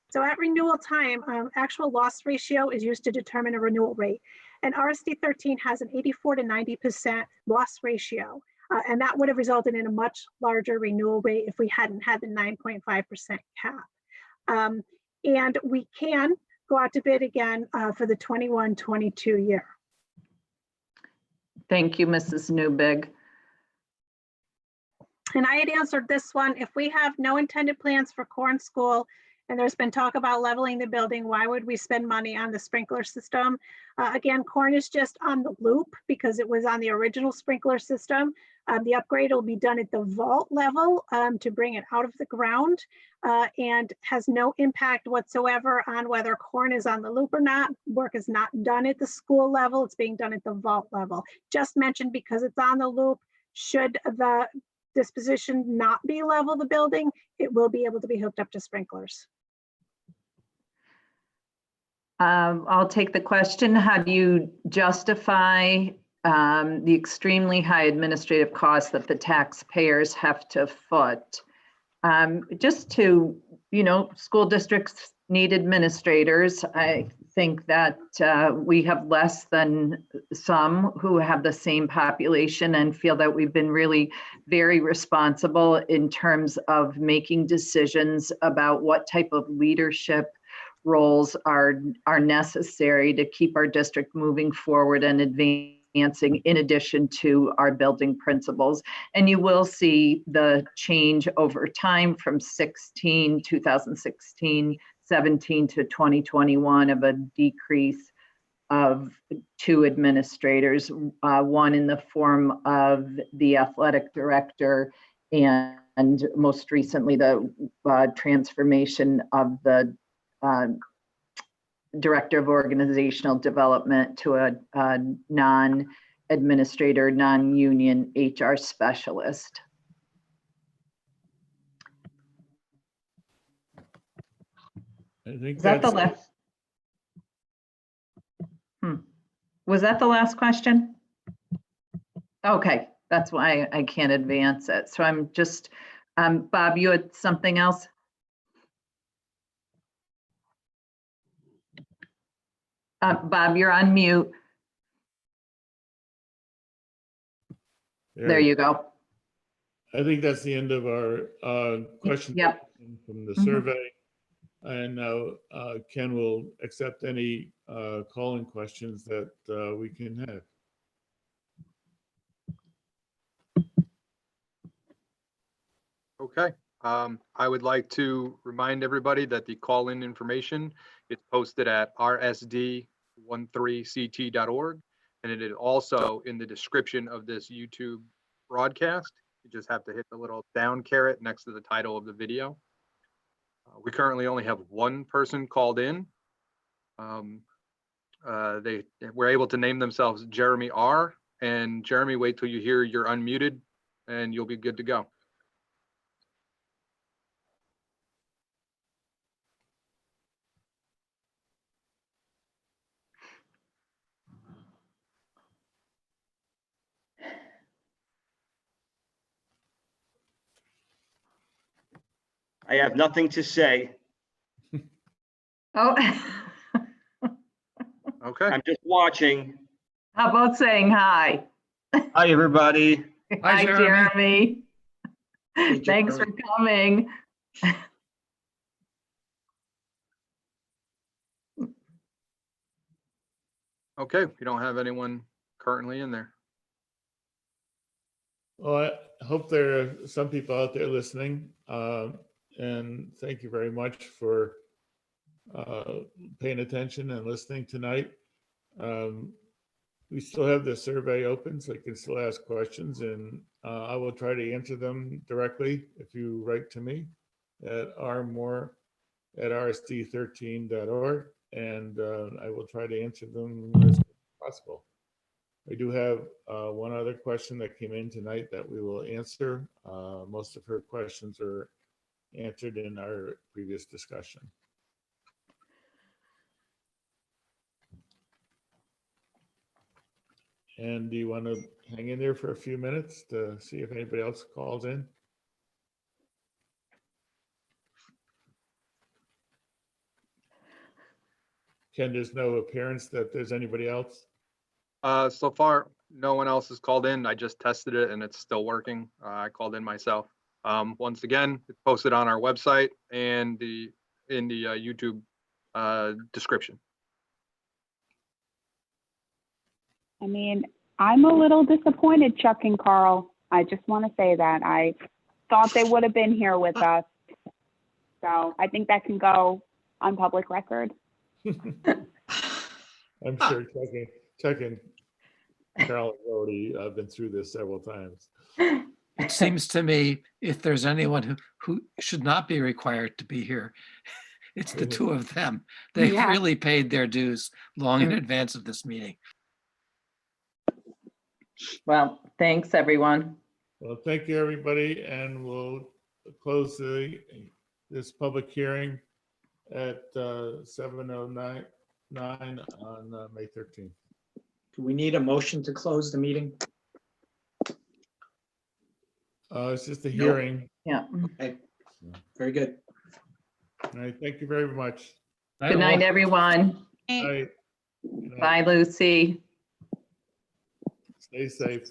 Speaker 3: So at renewal time, actual loss ratio is used to determine a renewal rate. And RSD13 has an 84 to 90% loss ratio. And that would have resulted in a much larger renewal rate if we hadn't had the 9.5% cap. And we can go out to bid again for the 21-22 year.
Speaker 2: Thank you, Mrs. Newbig.
Speaker 3: And I had answered this one. If we have no intended plans for Corn School and there's been talk about leveling the building, why would we spend money on the sprinkler system? Again, Corn is just on the loop because it was on the original sprinkler system. The upgrade will be done at the vault level to bring it out of the ground and has no impact whatsoever on whether Corn is on the loop or not. Work is not done at the school level. It's being done at the vault level. Just mentioned because it's on the loop, should the disposition not be level the building, it will be able to be hooked up to sprinklers.
Speaker 2: I'll take the question. How do you justify the extremely high administrative costs that the taxpayers have to foot? Just to, school districts need administrators. I think that we have less than some who have the same population and feel that we've been really very responsible in terms of making decisions about what type of leadership roles are necessary to keep our district moving forward and advancing in addition to our building principles. And you will see the change over time from 2016, 17 to 2021 of a decrease of 2 administrators, one in the form of the athletic director and most recently the transformation of the director of organizational development to a non-administrator, non-union HR specialist.
Speaker 1: I think
Speaker 2: Is that the last? Was that the last question? Okay, that's why I can't advance it. So I'm just, Bob, you had something else? Bob, you're on mute. There you go.
Speaker 1: I think that's the end of our questions.
Speaker 2: Yep.
Speaker 1: from the
Speaker 2: Mhm.
Speaker 1: survey. And now Ken will accept any call-in questions that we can have.
Speaker 4: Okay. I would like to remind everybody that the call-in information is posted at rsd13ct.org. And it is also in the description of this YouTube broadcast. You just have to hit the little down caret next to the title of the video. We currently only have one person called in. They were able to name themselves Jeremy R. And Jeremy, wait till you hear you're unmuted and you'll be good to go.
Speaker 8: I have nothing to say.
Speaker 2: Oh,
Speaker 4: Okay.
Speaker 8: I'm just watching.
Speaker 2: how about saying hi?
Speaker 8: Hi, everybody.
Speaker 2: Hi, Jeremy.
Speaker 6: Hey,
Speaker 2: Thanks for
Speaker 6: Jeremy.
Speaker 2: coming.
Speaker 4: Okay, we don't have anyone currently in there.
Speaker 1: Well, I hope there are some people out there listening. And thank you very much for paying attention and listening tonight. We still have the survey open, so you can still ask questions, and I will try to answer them directly if you write to me at rmore@rsd13.org, and I will try to answer them as possible. I do have one other question that came in tonight that we will answer. Most of her questions are answered in our previous discussion. And do you want to hang in there for a few minutes to see if anybody else calls in? Ken, there's no appearance that there's anybody else?
Speaker 4: So far, no one else has called in. I just tested it and it's still working. I called in myself. Once again, it's posted on our website and in the YouTube description.
Speaker 7: I mean, I'm a little disappointed, Chuck and Carl. I just want to say that. I thought they would have been here with us. So I think that can go on public record.
Speaker 1: I'm sure Chuck and Carol have already been through this several times.
Speaker 9: It seems to me if there's anyone who should not be required to be here, it's the two of them. They
Speaker 7: Yeah.
Speaker 9: really paid their dues long in advance of this meeting.
Speaker 2: Well, thanks, everyone.
Speaker 1: Well, thank you, everybody, and we'll close this public hearing at 7:09 on May 13th.
Speaker 6: Do we need a motion to close the meeting?
Speaker 1: It's just a
Speaker 6: Nope.
Speaker 1: hearing.
Speaker 2: Yeah.
Speaker 6: Okay, very good.
Speaker 1: All right, thank you very much.
Speaker 2: Good night, everyone.
Speaker 1: Good night. Good night.
Speaker 2: Bye, Lucy.
Speaker 1: Stay safe.